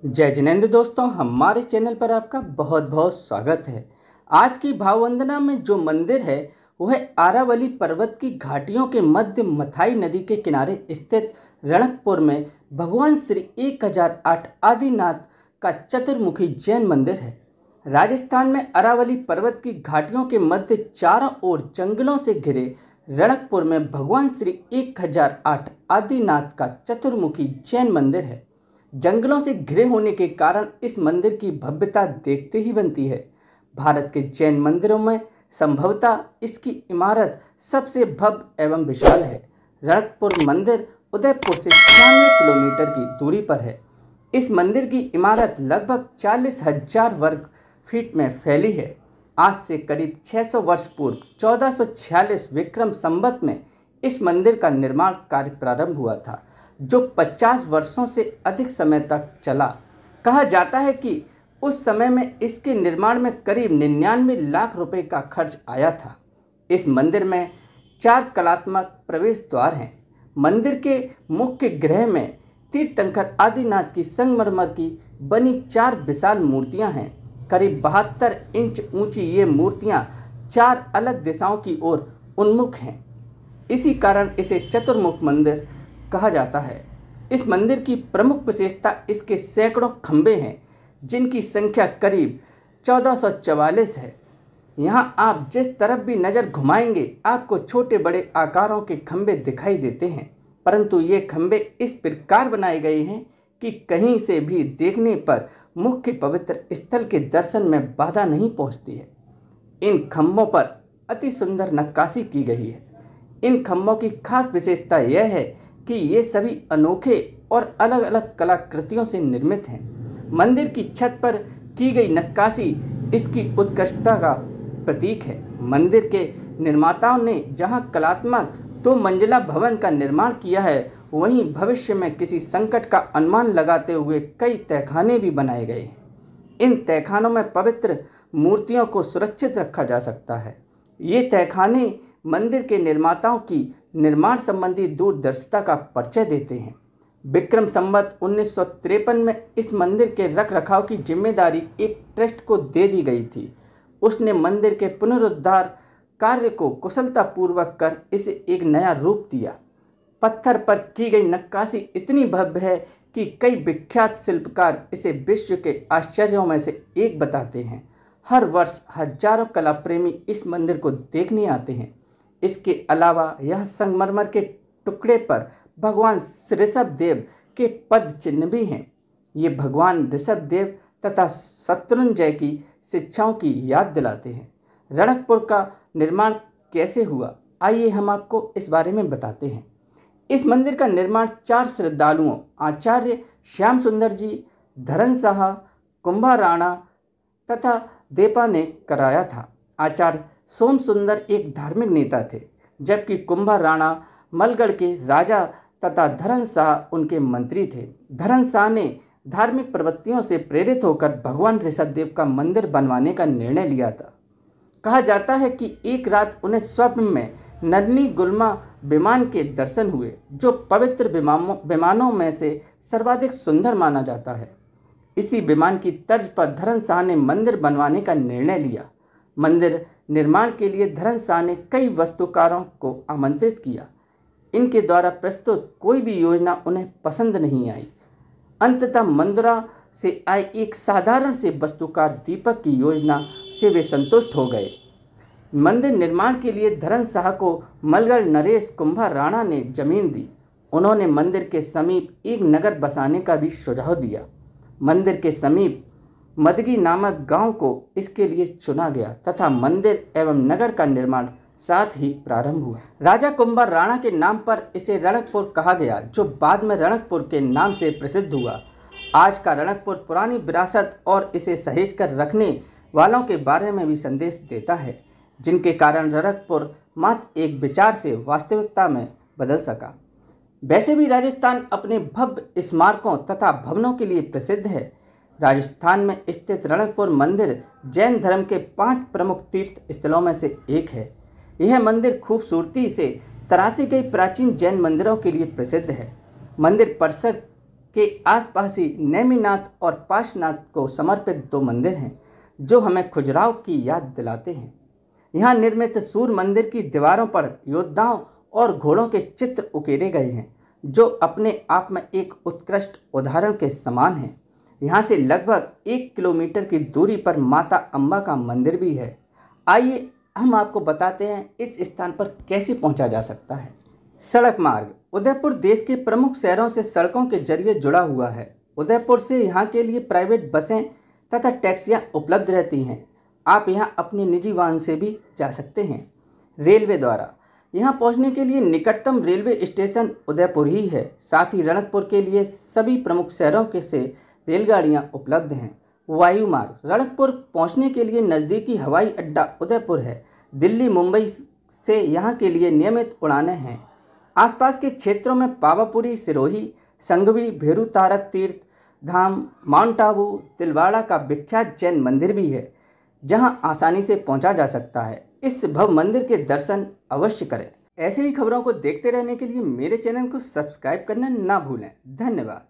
जय जिनेंद्र दोस्तों, हमारे चैनल पर आपका बहुत बहुत स्वागत है। आज की भाववंदना में जो मंदिर है वह आरावली पर्वत की घाटियों के मध्य मथाई नदी के किनारे स्थित रणकपुर में भगवान श्री 1008 आदिनाथ का चतुर्मुखी जैन मंदिर है। राजस्थान में अरावली पर्वत की घाटियों के मध्य चारों ओर जंगलों से घिरे रणकपुर में भगवान श्री 1008 आदिनाथ का चतुर्मुखी जैन मंदिर है। जंगलों से घिरे होने के कारण इस मंदिर की भव्यता देखते ही बनती है। भारत के जैन मंदिरों में संभवतः इसकी इमारत सबसे भव्य एवं विशाल है। रणकपुर मंदिर उदयपुर से 96 किलोमीटर की दूरी पर है। इस मंदिर की इमारत लगभग 40,000 वर्ग फीट में फैली है। आज से करीब 600 वर्ष पूर्व 1446 विक्रम संवत में इस मंदिर का निर्माण कार्य प्रारंभ हुआ था, जो 50 वर्षों से अधिक समय तक चला। कहा जाता है कि उस समय में इसके निर्माण में करीब 99 लाख रुपए का खर्च आया था। इस मंदिर में 4 कलात्मक प्रवेश द्वार हैं। मंदिर के मुख्य गृह में तीर्थंकर आदिनाथ की संगमरमर की बनी 4 विशाल मूर्तियां हैं। करीब 72 इंच ऊंची ये मूर्तियां 4 अलग दिशाओं की ओर उन्मुख हैं। इसी कारण इसे चतुर्मुख मंदिर कहा जाता है। इस मंदिर की प्रमुख विशेषता इसके सैकड़ों खंभे हैं, जिनकी संख्या करीब 1444 है। यहाँ आप जिस तरफ भी नज़र घुमाएंगे आपको छोटे बड़े आकारों के खंभे दिखाई देते हैं, परंतु ये खंभे इस प्रकार बनाए गए हैं कि कहीं से भी देखने पर मुख्य पवित्र स्थल के दर्शन में बाधा नहीं पहुँचती है। इन खंभों पर अति सुंदर नक्काशी की गई है। इन खंभों की खास विशेषता यह है कि ये सभी अनोखे और अलग अलग कलाकृतियों से निर्मित हैं। मंदिर की छत पर की गई नक्काशी इसकी उत्कृष्टता का प्रतीक है। मंदिर के निर्माताओं ने जहां कलात्मक 2 मंजिला भवन का निर्माण किया है, वहीं भविष्य में किसी संकट का अनुमान लगाते हुए कई तहखाने भी बनाए गए हैं। इन तहखानों में पवित्र मूर्तियों को सुरक्षित रखा जा सकता है। ये तहखाने मंदिर के निर्माताओं की निर्माण संबंधी दूरदर्शिता का परिचय देते हैं। विक्रम संवत 1953 में इस मंदिर के रख रखाव की जिम्मेदारी एक ट्रस्ट को दे दी गई थी। उसने मंदिर के पुनरुद्धार कार्य को कुशलतापूर्वक कर इसे एक नया रूप दिया। पत्थर पर की गई नक्काशी इतनी भव्य है कि कई विख्यात शिल्पकार इसे विश्व के आश्चर्यों में से एक बताते हैं। हर वर्ष हजारों कला प्रेमी इस मंदिर को देखने आते हैं। इसके अलावा यह संगमरमर के टुकड़े पर भगवान ऋषभ देव के पद चिन्ह भी हैं। ये भगवान ऋषभ देव तथा शत्रुंजय की शिक्षाओं की याद दिलाते हैं। रणकपुर का निर्माण कैसे हुआ, आइए हम आपको इस बारे में बताते हैं। इस मंदिर का निर्माण 4 श्रद्धालुओं आचार्य श्याम सुंदर जी, धरन शाह, कुंभा राणा तथा देपा ने कराया था। आचार्य सोम सुंदर एक धार्मिक नेता थे, जबकि कुंभा राणा मलगढ़ के राजा तथा धरन शाह उनके मंत्री थे। धरन शाह ने धार्मिक प्रवृत्तियों से प्रेरित होकर भगवान ऋषभदेव का मंदिर बनवाने का निर्णय लिया था। कहा जाता है कि एक रात उन्हें स्वप्न में नरनी गुल्मा विमान के दर्शन हुए, जो पवित्र विमानों में से सर्वाधिक सुंदर माना जाता है। इसी विमान की तर्ज पर धरन शाह ने मंदिर बनवाने का निर्णय लिया। मंदिर निर्माण के लिए धरन शाह ने कई वास्तुकारों को आमंत्रित किया। इनके द्वारा प्रस्तुत कोई भी योजना उन्हें पसंद नहीं आई। अंततः मंदुरा से आए एक साधारण से वास्तुकार दीपक की योजना से वे संतुष्ट हो गए। मंदिर निर्माण के लिए धरन शाह को मलगढ़ नरेश कुंभा राणा ने जमीन दी। उन्होंने मंदिर के समीप एक नगर बसाने का भी सुझाव दिया। मंदिर के समीप मदगी नामक गांव को इसके लिए चुना गया तथा मंदिर एवं नगर का निर्माण साथ ही प्रारंभ हुआ। राजा कुंभा राणा के नाम पर इसे रणकपुर कहा गया, जो बाद में रणकपुर के नाम से प्रसिद्ध हुआ। आज का रणकपुर पुरानी विरासत और इसे सहेज कर रखने वालों के बारे में भी संदेश देता है, जिनके कारण रणकपुर मात्र एक विचार से वास्तविकता में बदल सका। वैसे भी राजस्थान अपने भव्य स्मारकों तथा भवनों के लिए प्रसिद्ध है। राजस्थान में स्थित रणकपुर मंदिर जैन धर्म के 5 प्रमुख तीर्थ स्थलों में से एक है। यह मंदिर खूबसूरती से तराशी गई प्राचीन जैन मंदिरों के लिए प्रसिद्ध है। मंदिर परिसर के आसपास ही नेमिनाथ और पार्श्वनाथ को समर्पित 2 मंदिर हैं जो हमें खजुराहो की याद दिलाते हैं। यहाँ निर्मित सूर्य मंदिर की दीवारों पर योद्धाओं और घोड़ों के चित्र उकेरे गए हैं जो अपने आप में एक उत्कृष्ट उदाहरण के समान है। यहाँ से लगभग 1 किलोमीटर की दूरी पर माता अम्बा का मंदिर भी है। आइए हम आपको बताते हैं इस स्थान पर कैसे पहुँचा जा सकता है। सड़क मार्ग। उदयपुर देश के प्रमुख शहरों से सड़कों के जरिए जुड़ा हुआ है। उदयपुर से यहाँ के लिए प्राइवेट बसें तथा टैक्सियाँ उपलब्ध रहती हैं। आप यहाँ अपने निजी वाहन से भी जा सकते हैं। रेलवे द्वारा यहाँ पहुँचने के लिए निकटतम रेलवे स्टेशन उदयपुर ही है। साथ ही रणकपुर के लिए सभी प्रमुख शहरों के से रेलगाड़ियाँ उपलब्ध हैं। वायु मार्ग। रणकपुर पहुँचने के लिए नज़दीकी हवाई अड्डा उदयपुर है। दिल्ली मुंबई से यहाँ के लिए नियमित उड़ानें हैं। आसपास के क्षेत्रों में पावापुरी, सिरोही, संघवी, भेरू तारक तीर्थ धाम, माउंट आबू, तिलवाड़ा का विख्यात जैन मंदिर भी है जहां आसानी से पहुंचा जा सकता है। इस भव्य मंदिर के दर्शन अवश्य करें। ऐसे ही खबरों को देखते रहने के लिए मेरे चैनल को सब्सक्राइब करना ना भूलें। धन्यवाद।